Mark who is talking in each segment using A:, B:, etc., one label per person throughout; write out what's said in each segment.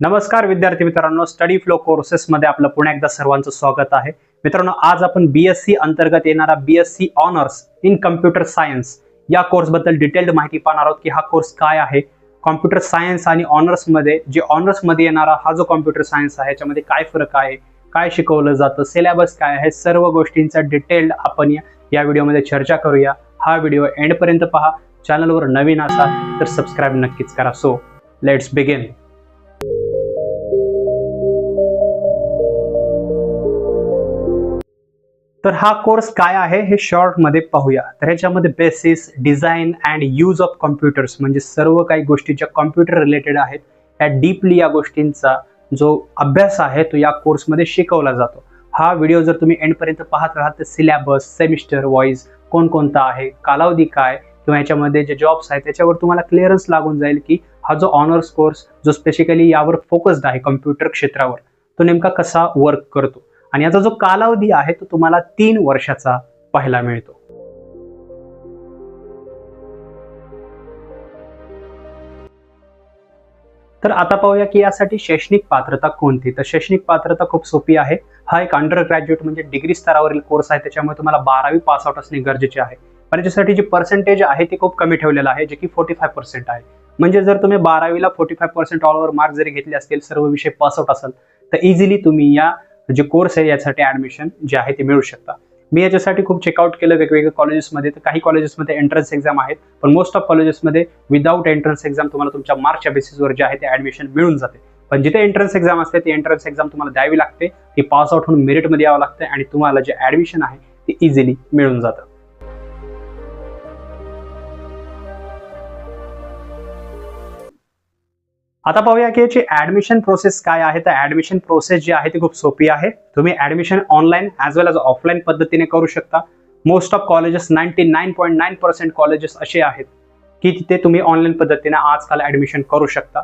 A: नमस्कार विद्यार्थी मित्रांनो, स्टडी फ्लो कोर्सेस मध्ये आपलं पुन्हा एकदा सर्वांचं स्वागत आहे. मित्रांनो, आज आपण बीएससी अंतर्गत येणारा BSc honours in computer science या कोर्स बद्दल डिटेल्ड माहिती पाहणार आहोत की हा कोर्स काय आहे, कॉम्प्युटर सायन्स आणि ऑनर्स मध्ये ऑनर्स मध्ये येणारा हा जो कॉम्प्युटर सायन्स आहे याच्यामध्ये काय फरक आहे, काय शिकवलं जातं, सिलेबस काय आहे, सर्व गोष्टींचा डिटेल्ड आपण या व्हिडिओमध्ये चर्चा करूया. हा व्हिडिओ एंड पर्यंत पहा. चॅनलवर नवीन असाल तर सबस्क्राईब नक्कीच करा. So let's begin. तर हा कोर्स काय आहे हे शॉर्ट मध्ये पाहूया. तर ह्याच्यामध्ये basis, design and use of computers म्हणजे सर्व काही गोष्टी ज्या कॉम्प्युटर रिलेटेड आहेत या डीपली या गोष्टींचा जो अभ्यास आहे तो या कोर्समध्ये शिकवला जातो. हा व्हिडिओ जर तुम्ही एंड पर्यंत पाहत राहाल तर सिलेबस, सेमिस्टर वाईज कोणकोणता आहे, कालावधी काय किंवा याच्यामध्ये जे जॉब्स आहेत त्याच्यावर तुम्हाला क्लिअरन्स लागून जाईल की हा जो ऑनर्स कोर्स जो स्पेसिकली यावर फोकस्ड आहे कम्प्युटर क्षेत्रावर तो नेमका कसा वर्क करतो. आणि याचा जो कालावधी आहे तो तुम्हाला 3 वर्षाचा पाहायला मिळतो. तर आता पाहूया की यासाठी शैक्षणिक पात्रता कोणती. तर शैक्षणिक पात्रता खूप सोपी आहे. हा एक अंडर ग्रॅज्युएट म्हणजे डिग्री स्तरावरील कोर्स आहे, त्याच्यामुळे तुम्हाला 12वी पास आउट असणे गरजेचे आहे. पण याच्यासाठी जी पर्सेंटेज आहे ती खूप कमी ठेवलेलं आहे, जे की 45% आहे. म्हणजे जर तुम्ही 12वीला 45% ऑल ओव्हर मार्क जरी घेतले असतील, सर्व विषय पास आउट असेल तर इझिली तुम्ही या जे कोर्स आहे यासाठी ऍडमिशन जे आहे ते मिळू शकता. मी याच्यासाठी खूप चेकआउट केलं वेगवेगळ्या कॉलेजेसमध्ये. तर काही कॉलेजेसमध्ये एंट्रन्स एक्झाम आहेत, पण मोस्ट ऑफ कॉलेजेसमध्ये विदाऊट एंट्रन्स एक्झाम तुम्हाला तुमच्या मार्कच्या बेसिसवर जे आहे ते ऍडमिशन मिळून जाते. पण जिथे एंट्रन्स एक्झाम असते ती एंट्रन्स एक्झाम तुम्हाला द्यावी लागते, ती पास आउट होऊन मेरिटमध्ये यावं लागतं आणि तुम्हाला जे ऍडमिशन आहे ते इझिली मिळून जातं. आता पाहूया की याची ऍडमिशन प्रोसेस काय आहे. तर ऍडमिशन प्रोसेस जी आहे ती खूप सोपी आहे. तुम्ही admission online as well age offline पद्धतीने करू शकता. मोस्ट ऑफ कॉलेजेस 99.9% कॉलेजेस असे आहेत की तिथे तुम्ही ऑनलाईन पद्धतीने आजकाल ऍडमिशन करू शकता.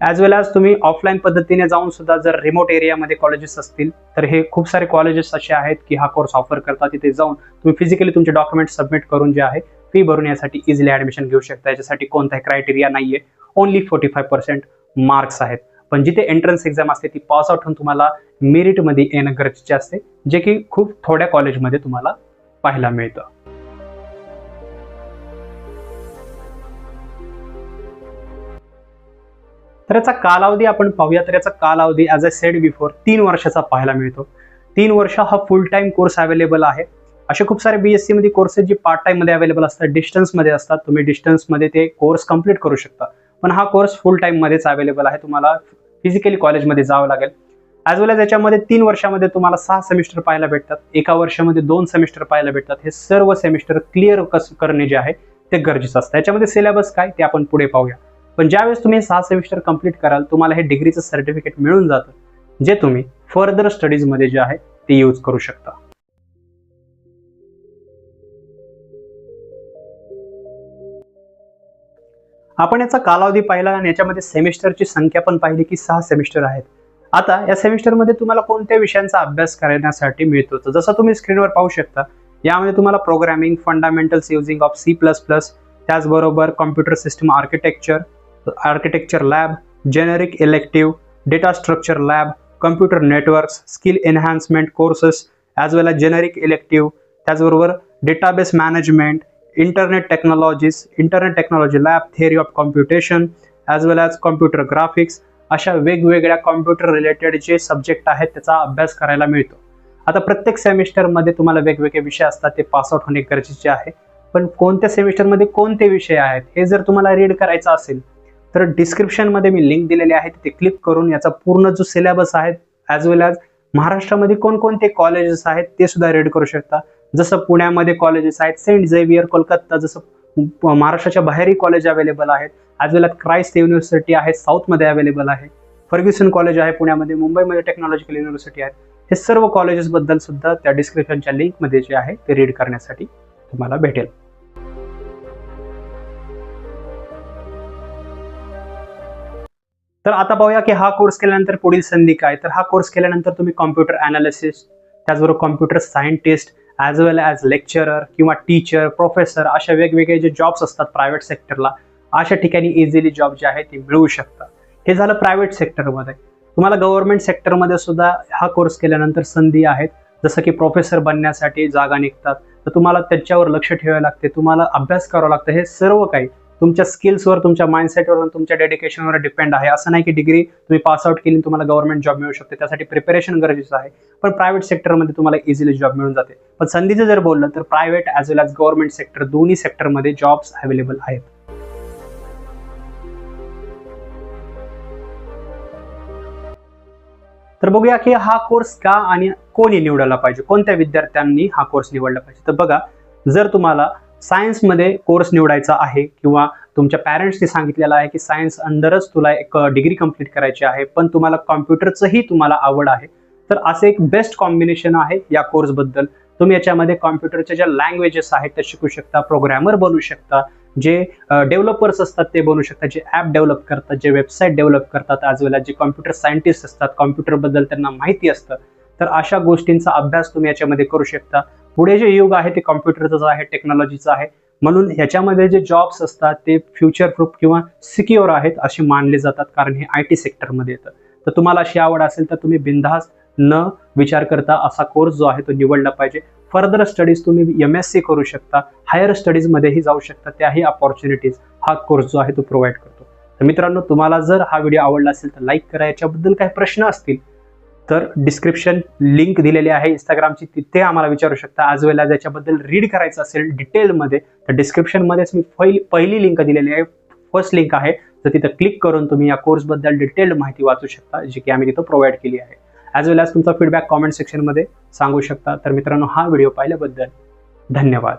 A: ॲज वेल एज तुम्ही ऑफलाईन पद्धतीने जाऊन सुद्धा जर रिमोट एरियामध्ये कॉलेजेस असतील तर हे खूप सारे कॉलेजेस असे आहेत की हा कोर्स ऑफर करतात. तिथे जाऊन तुम्ही फिजिकली तुमचे डॉक्युमेंट सबमिट करून जे आहे फी भरून यासाठी इझिली ऍडमिशन घेऊ शकता. याच्यासाठी कोणताही क्रायटेरिया नाहीये, ओनली 45% मार्क्स आहेत. पण जिथे एंट्रन्स एक्झाम असते ती पास आउट होऊन तुम्हाला मेरिटमध्ये येणं गरजेचे असते, जे की खूप थोड्या कॉलेजमध्ये तुम्हाला पाहायला मिळतं. तर याचा कालावधी आपण पाहूया. तर याचा कालावधी ॲज अ सेड बिफोर 3 वर्षाचा पाहायला मिळतो. 3 वर्ष हा फुल टाइम कोर्स अवेलेबल आहे. असे खूप सारे बीएससी मध्ये कोर्सेस जे पार्ट टाइम मध्ये अवेलेबल असतात, डिस्टन्स मध्ये असतात. तुम्ही डिस्टन्स मध्ये ते कोर्स कम्प्लीट करू शकता. पण हा कोर्स फुल टाइम मध्येच अवेलेबल आहे. तुम्हाला फिजिकली कॉलेजमध्ये जावं लागेल. ॲज वेल एज याच्यामध्ये 3 वर्षामध्ये तुम्हाला 6 सेमिस्टर पाहायला भेटतात, एका वर्षामध्ये 2 सेमिस्टर पाहायला भेटतात. हे सर्व सेमिस्टर क्लिअर करणे जे आहे ते गरजेचं असतं. याच्यामध्ये सिलेबस काय ते आपण पुढे पाहूया. पण ज्यावेळेस तुम्ही 6 सेमिस्टर कंप्लीट कराल तुम्हाला हे डिग्रीचं सर्टिफिकेट मिळून जातं, जे तुम्ही फर्दर स्टडीज मध्ये जे आहे ते यूज करू शकता. आपण याचा कालावधी पाहिला आणि याच्यामध्ये सेमिस्टरची संख्या पण पाहिली की 6 सेमिस्टर आहेत. आता या सेमिस्टरमध्ये तुम्हाला कोणत्या विषयांचा अभ्यास करण्यासाठी मिळतो, तर जसं तुम्ही स्क्रीनवर पाहू शकता यामध्ये तुम्हाला programming, fundamentals using of C++, त्याचबरोबर computer system architecture lab, generic elective, data structure lab, computer networks, skill enhancement courses as well as generic elective, त्याचबरोबर database management, internet technology lab, theory of computation as well as computer graphics, अशा वेगवेगळ्या computer related जे subject आहेत त्याचा अभ्यास करायला मिळतो. आता प्रत्येक सेमिस्टरमध्ये तुम्हाला वेगवेगळे विषय असतात, ते पास आउट होणे गरजेचे आहे. पण कोणत्या सेमिस्टरमध्ये कोणते विषय आहेत हे जर तुम्हाला रीड करायचं असेल तर डिस्क्रिप्शनमध्ये मी लिंक दिलेली आहे, तिथे क्लिक करून याचा पूर्ण जो सिलेबस आहे ॲज वेल एज महाराष्ट्रामध्ये कोणकोणते कॉलेजेस आहेत ते सुद्धा रीड करू शकता. जसं पुण्यामध्ये कॉलेजेस आहेत, सेंट झेवियर कोलकाता, जसं महाराष्ट्राच्या बाहेरही कॉलेज अवेलेबल आहेत. As well age Christ university आहे, साऊथमध्ये अवेलेबल आहे. फर्ग्युसन कॉलेज आहे पुण्यामध्ये, मुंबईमध्ये टेक्नॉलॉजिकल युनिव्हर्सिटी आहे. हे सर्व कॉलेजेस बद्दल सुद्धा त्या डिस्क्रिप्शनच्या लिंकमध्ये जे आहे ते रीड करण्यासाठी तुम्हाला भेटेल. तर आता पाहूया की हा कोर्स केल्यानंतर पुढील संधी काय. तर हा कोर्स केल्यानंतर तुम्ही कॉम्प्युटर अनालिसिस, त्याचबरोबर कॉम्प्युटर सायंटिस्ट, ॲज वेल ॲज लेक्चरर किंवा टीचर, प्रोफेसर अशा वेगवेगळे जे जॉब्स असतात प्रायव्हेट सेक्टरला, अशा ठिकाणी इझिली जॉब जे आहे ते मिळवू शकता. हे झालं प्रायव्हेट सेक्टरमध्ये. तुम्हाला गव्हर्नमेंट सेक्टरमध्ये सुद्धा हा कोर्स केल्यानंतर संधी आहेत. जसं की प्रोफेसर बनण्यासाठी जागा निघतात, तर तुम्हाला त्याच्यावर लक्ष ठेवावे लागते, तुम्हाला अभ्यास करावा लागतं. हे सर्व काही तुमच्या स्किल्सवर, तुमच्या माइंडसेटवर, तुमच्या डेडिकेशनवर डिपेंड आहे. असं नाही की डिग्री तुम्ही पास आउट केली तुम्हाला गव्हर्नमेंट जॉब मिळू शकते, त्यासाठी प्रिपरेशन गरजेचं आहे. पण प्रायव्हेट सेक्टरमध्ये तुम्हाला इझिली जॉब मिळून जाते. पण संधीचं जर बोललं तर प्रायव्हेट ॲज वेल ॲज गव्हर्नमेंट सेक्टर दोन्ही सेक्टरमध्ये जॉब्स अवेलेबल आहेत. तर बघूया की हा कोर्स का आणि कोणी निवडायला पाहिजे, कोणत्या विद्यार्थ्यांनी हा कोर्स निवडला पाहिजे. तर बघा, जर तुम्हाला सायन्समध्ये कोर्स निवडायचा आहे किंवा तुमच्या पॅरेंट्सनी सांगितलेलं आहे की सायन्स अंडरच तुला एक डिग्री कंप्लीट करायची आहे, पण तुम्हाला कॉम्प्युटरचंही तुम्हाला आवड आहे, तर असं एक बेस्ट कॉम्बिनेशन आहे या कोर्सबद्दल. तुम्ही याच्यामध्ये कॉम्प्युटरच्या ज्या लँग्वेजेस आहेत त्या शिकू शकता, प्रोग्रॅमर बनू शकता, जे डेव्हलपर्स असतात ते बनू शकतात, जे ॲप डेव्हलप करतात, जे वेबसाईट डेव्हलप करतात, ॲज वेल जे कॉम्प्युटर सायंटिस्ट असतात, कॉम्प्युटरबद्दल त्यांना माहिती असतं. तर अशा गोष्टींचा अभ्यास तुम्ही याच्यामध्ये करू शकता. पुढे जे युग आहे ते कॉम्प्युटरचं आहे, टेक्नॉलॉजीचं आहे, म्हणून ह्याच्यामध्ये जे जॉब्स असतात ते फ्युचर प्रूफ किंवा सिक्युअर आहेत असे मानले जातात, कारण हे IT सेक्टरमध्ये येतं. तर तुम्हाला अशी आवड असेल तर तुम्ही बिनधास्त न विचार करता असा कोर्स जो आहे तो निवडला पाहिजे. फर्दर स्टडीज तुम्ही MSc करू शकता, हायर स्टडीजमध्येही जाऊ शकता, त्याही अपॉर्च्युनिटीज हा कोर्स जो आहे तो प्रोव्हाइड करतो. तर मित्रांनो, तुम्हाला जर हा व्हिडिओ आवडला असेल तर लाईक करा. याच्याबद्दल काही प्रश्न असतील तर डिस्क्रिप्शन लिंक दिलेली आहे इंस्टाग्रामची, तिथे आम्हाला विचारू शकता. ॲज वेल ॲज याच्याबद्दल रीड करायचं असेल डिटेलमध्ये तर डिस्क्रिप्शनमध्येच मी पहिली लिंक दिलेली आहे, फर्स्ट लिंक आहे, तर तिथं क्लिक करून तुम्ही या कोर्सबद्दल डिटेल्ड माहिती वाचू शकता, जी की आम्ही तिथं प्रोव्हाइड केली आहे. ॲज वेल ॲज तुमचा फीडबॅक कॉमेंट सेक्शनमध्ये सांगू शकता. तर मित्रांनो, हा व्हिडिओ पाहिल्याबद्दल धन्यवाद.